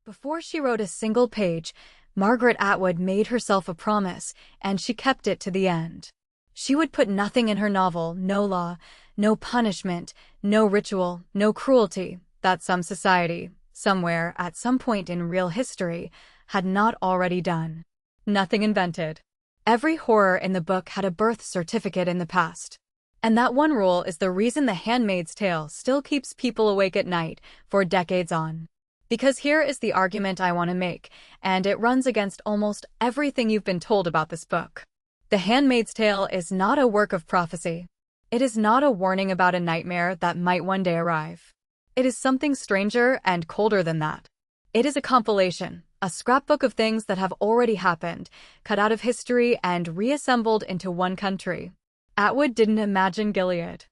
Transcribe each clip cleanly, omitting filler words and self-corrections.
Before she wrote a single page, Margaret Atwood made herself a promise, and she kept it to the end. She would put nothing in her novel, no law, no punishment, no ritual, no cruelty, that some society, somewhere, at some point in real history, had not already done. Nothing invented. Every horror in the book had a birth certificate in the past. And that one rule is the reason The Handmaid's Tale still keeps people awake at night for decades on. Because here is the argument I want to make, and it runs against almost everything you've been told about this book. The Handmaid's Tale is not a work of prophecy. It is not a warning about a nightmare that might one day arrive. It is something stranger and colder than that. It is a compilation, a scrapbook of things that have already happened, cut out of history and reassembled into one country. Atwood didn't imagine Gilead.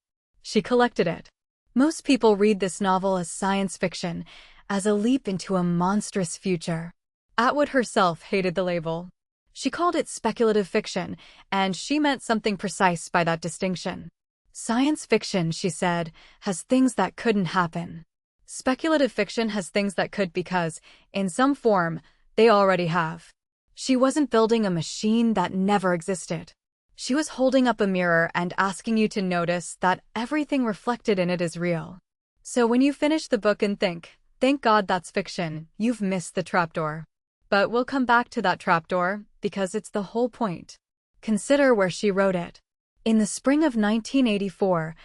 She collected it. Most people read this novel as science fiction, as a leap into a monstrous future. Atwood herself hated the label. She called it speculative fiction, and she meant something precise by that distinction. Science fiction, she said, has things that couldn't happen. Speculative fiction has things that could because, in some form, they already have. She wasn't building a machine that never existed. She was holding up a mirror and asking you to notice that everything reflected in it is real. So when you finish the book and think, thank God that's fiction, you've missed the trapdoor. But we'll come back to that trapdoor, because it's the whole point. Consider where she wrote it. In the spring of 1984,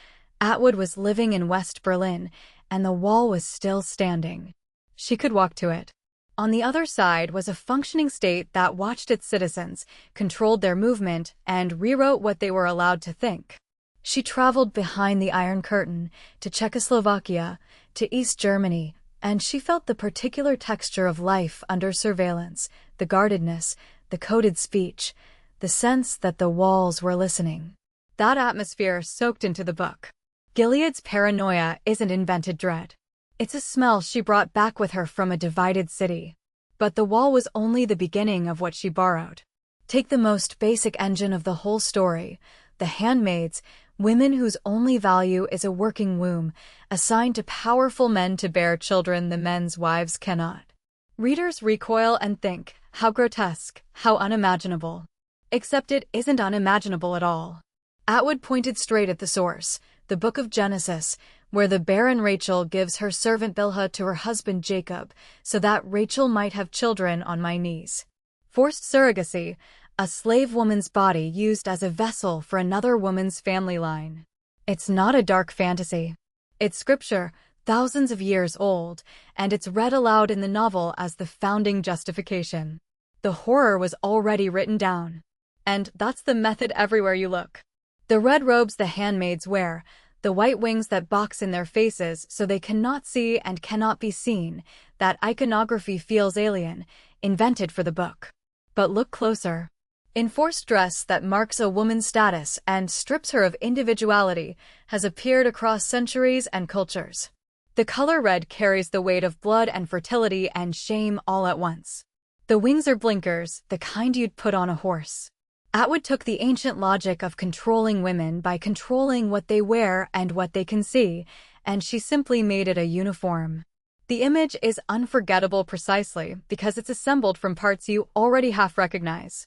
Atwood was living in West Berlin, and the wall was still standing. She could walk to it. On the other side was a functioning state that watched its citizens, controlled their movement, and rewrote what they were allowed to think. She traveled behind the Iron Curtain, to Czechoslovakia, to East Germany, and she felt the particular texture of life under surveillance, the guardedness, the coded speech, the sense that the walls were listening. That atmosphere soaked into the book. Gilead's paranoia isn't invented dread. It's a smell she brought back with her from a divided city. But the wall was only the beginning of what she borrowed. Take the most basic engine of the whole story, the handmaids, women whose only value is a working womb, assigned to powerful men to bear children the men's wives cannot. Readers recoil and think, how grotesque, how unimaginable. Except it isn't unimaginable at all. Atwood pointed straight at the source, the Book of Genesis, where the barren Rachel gives her servant Bilhah to her husband Jacob, so that Rachel might have children on my knees. Forced surrogacy, a slave woman's body used as a vessel for another woman's family line. It's not a dark fantasy. It's scripture, thousands of years old, and it's read aloud in the novel as the founding justification. The horror was already written down. And that's the method everywhere you look. The red robes the handmaids wear, the white wings that box in their faces so they cannot see and cannot be seen, that iconography feels alien, invented for the book. But look closer. Enforced dress that marks a woman's status and strips her of individuality has appeared across centuries and cultures. The color red carries the weight of blood and fertility and shame all at once. The wings are blinkers, the kind you'd put on a horse. Atwood took the ancient logic of controlling women by controlling what they wear and what they can see, and she simply made it a uniform. The image is unforgettable precisely because it's assembled from parts you already half recognize.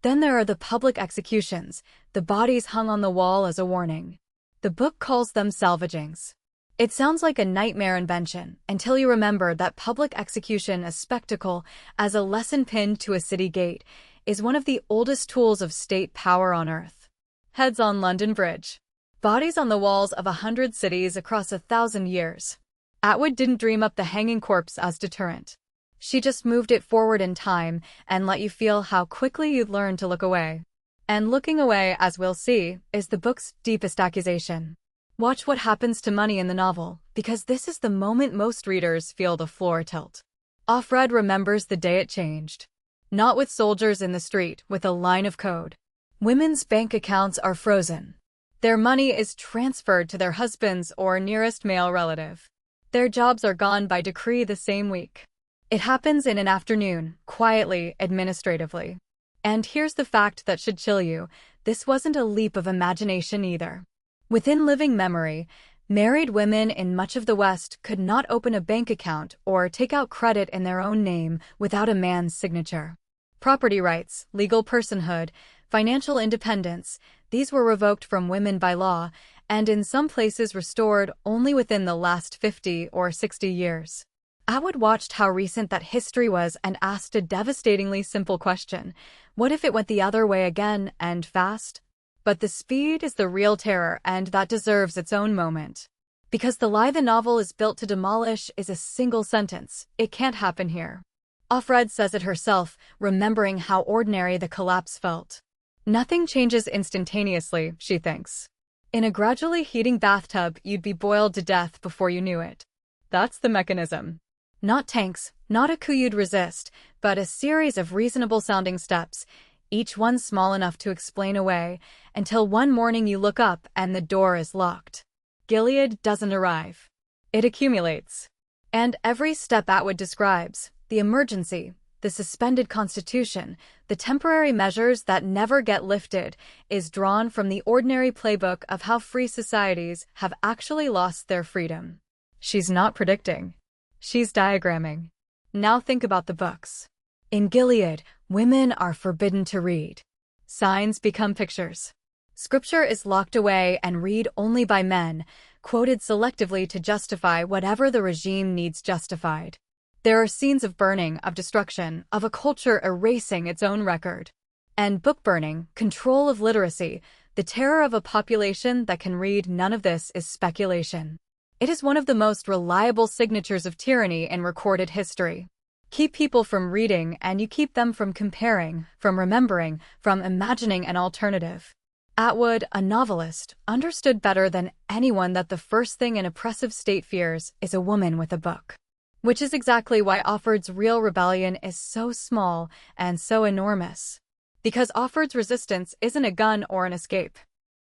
Then there are the public executions, the bodies hung on the wall as a warning. The book calls them salvagings. It sounds like a nightmare invention until you remember that public execution as spectacle, as a lesson pinned to a city gate, is one of the oldest tools of state power on earth. Heads on London Bridge. Bodies on the walls of 100 cities across 1,000 years. Atwood didn't dream up the hanging corpse as deterrent. She just moved it forward in time and let you feel how quickly you'd learn to look away. And looking away, as we'll see, is the book's deepest accusation. Watch what happens to money in the novel, because this is the moment most readers feel the floor tilt. Offred remembers the day it changed. Not with soldiers in the street, with a line of code. Women's bank accounts are frozen. Their money is transferred to their husbands or nearest male relative. Their jobs are gone by decree the same week. It happens in an afternoon, quietly, administratively. And here's the fact that should chill you, this wasn't a leap of imagination either. Within living memory, Married women in much of the West could not open a bank account or take out credit in their own name without a man's signature. Property rights, legal personhood, financial independence, these were revoked from women by law, and in some places restored only within the last 50 or 60 years. Atwood watched how recent that history was and asked a devastatingly simple question: what if it went the other way again, and fast? But the speed is the real terror, and that deserves its own moment. Because the lie the novel is built to demolish is a single sentence: it can't happen here. Offred says it herself, remembering how ordinary the collapse felt. Nothing changes instantaneously, she thinks. In a gradually heating bathtub, you'd be boiled to death before you knew it. That's the mechanism. Not tanks, not a coup you'd resist, but a series of reasonable-sounding steps, each one small enough to explain away, until one morning you look up and the door is locked. Gilead doesn't arrive. It accumulates. And every step Atwood describes, the emergency, the suspended constitution, the temporary measures that never get lifted, is drawn from the ordinary playbook of how free societies have actually lost their freedom. She's not predicting. She's diagramming. Now think about the books. In Gilead, women are forbidden to read. Signs become pictures. Scripture is locked away and read only by men, quoted selectively to justify whatever the regime needs justified. There are scenes of burning, of destruction, of a culture erasing its own record. And book burning, control of literacy, the terror of a population that can read none of this is speculation. It is one of the most reliable signatures of tyranny in recorded history. Keep people from reading and you keep them from comparing, from remembering, from imagining an alternative. Atwood, a novelist, understood better than anyone that the first thing an oppressive state fears is a woman with a book. Which is exactly why Offred's real rebellion is so small and so enormous. Because Offred's resistance isn't a gun or an escape.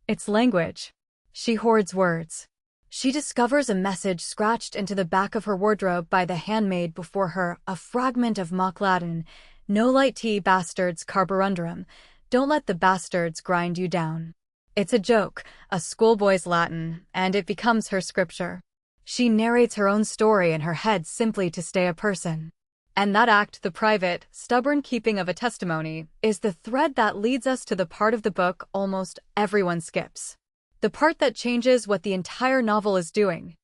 It's language. She hoards words. She discovers a message scratched into the back of her wardrobe by the handmaid before her, a fragment of mock Latin: "No light tea, bastards, carborundum. Don't let the bastards grind you down." It's a joke, a schoolboy's Latin, and it becomes her scripture. She narrates her own story in her head simply to stay a person. And that act, the private, stubborn keeping of a testimony, is the thread that leads us to the part of the book almost everyone skips. The part that changes what the entire novel is doing.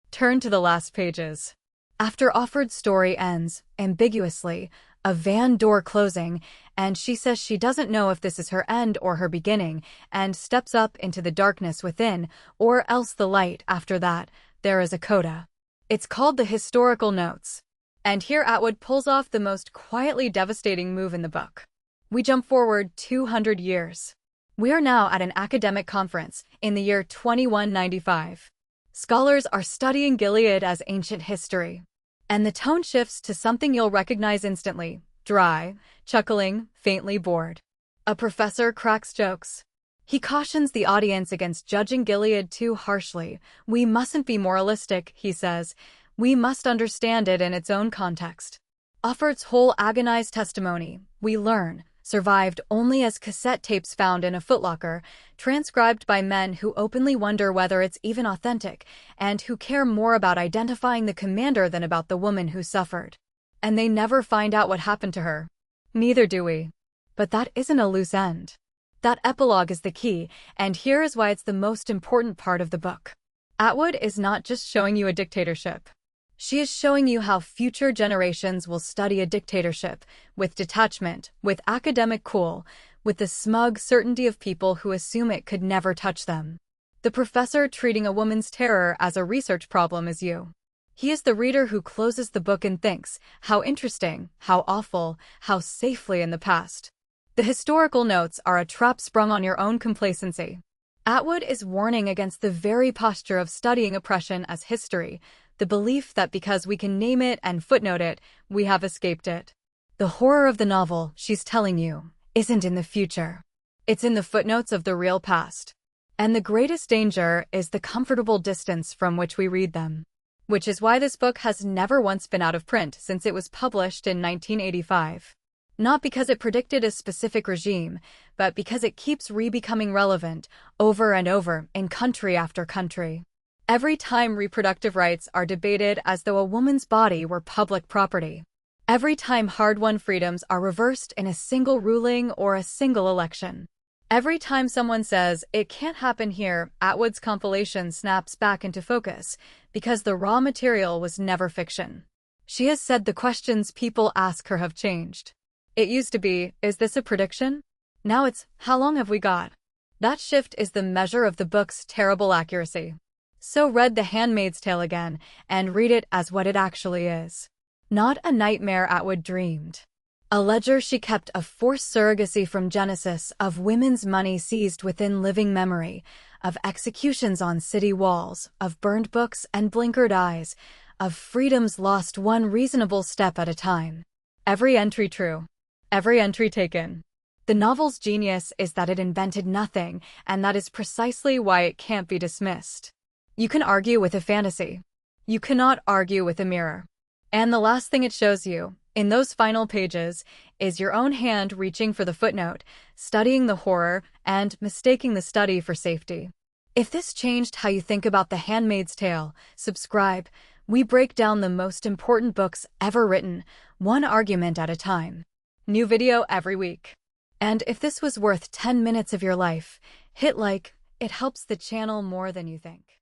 Turn to the last pages. After Offred's story ends, ambiguously, a van door closing, and she says she doesn't know if this is her end or her beginning, and steps up into the darkness within, or else the light after that, there is a coda. It's called the historical notes. And here Atwood pulls off the most quietly devastating move in the book. We jump forward 200 years. We are now at an academic conference in the year 2195. Scholars are studying Gilead as ancient history. And the tone shifts to something you'll recognize instantly: dry, chuckling, faintly bored. A professor cracks jokes. He cautions the audience against judging Gilead too harshly. We mustn't be moralistic, he says. We must understand it in its own context. Offred's whole agonized testimony, we learn, survived only as cassette tapes found in a footlocker, transcribed by men who openly wonder whether it's even authentic, and who care more about identifying the commander than about the woman who suffered. And they never find out what happened to her. Neither do we. But that isn't a loose end. That epilogue is the key, and here is why it's the most important part of the book. Atwood is not just showing you a dictatorship. She is showing you how future generations will study a dictatorship, with detachment, with academic cool, with the smug certainty of people who assume it could never touch them. The professor treating a woman's terror as a research problem is you. He is the reader who closes the book and thinks, how interesting, how awful, how safely in the past. The historical notes are a trap sprung on your own complacency. Atwood is warning against the very posture of studying oppression as history, the belief that because we can name it and footnote it, we have escaped it. The horror of the novel, she's telling you, isn't in the future. It's in the footnotes of the real past. And the greatest danger is the comfortable distance from which we read them. Which is why this book has never once been out of print since it was published in 1985. Not because it predicted a specific regime, but because it keeps re-becoming relevant, over and over, in country after country. Every time reproductive rights are debated as though a woman's body were public property. Every time hard-won freedoms are reversed in a single ruling or a single election. Every time someone says, "It can't happen here," Atwood's compilation snaps back into focus, because the raw material was never fiction. She has said the questions people ask her have changed. It used to be, "Is this a prediction?" Now it's, "How long have we got?" That shift is the measure of the book's terrible accuracy. So read The Handmaid's Tale again, and read it as what it actually is. Not a nightmare Atwood dreamed. A ledger she kept of forced surrogacy from Genesis, of women's money seized within living memory, of executions on city walls, of burned books and blinkered eyes, of freedoms lost one reasonable step at a time. Every entry true. Every entry taken. The novel's genius is that it invented nothing, and that is precisely why it can't be dismissed. You can argue with a fantasy. You cannot argue with a mirror. And the last thing it shows you, in those final pages, is your own hand reaching for the footnote, studying the horror, and mistaking the study for safety. If this changed how you think about The Handmaid's Tale, subscribe. We break down the most important books ever written, one argument at a time. New video every week. And if this was worth 10 minutes of your life, hit like. It helps the channel more than you think.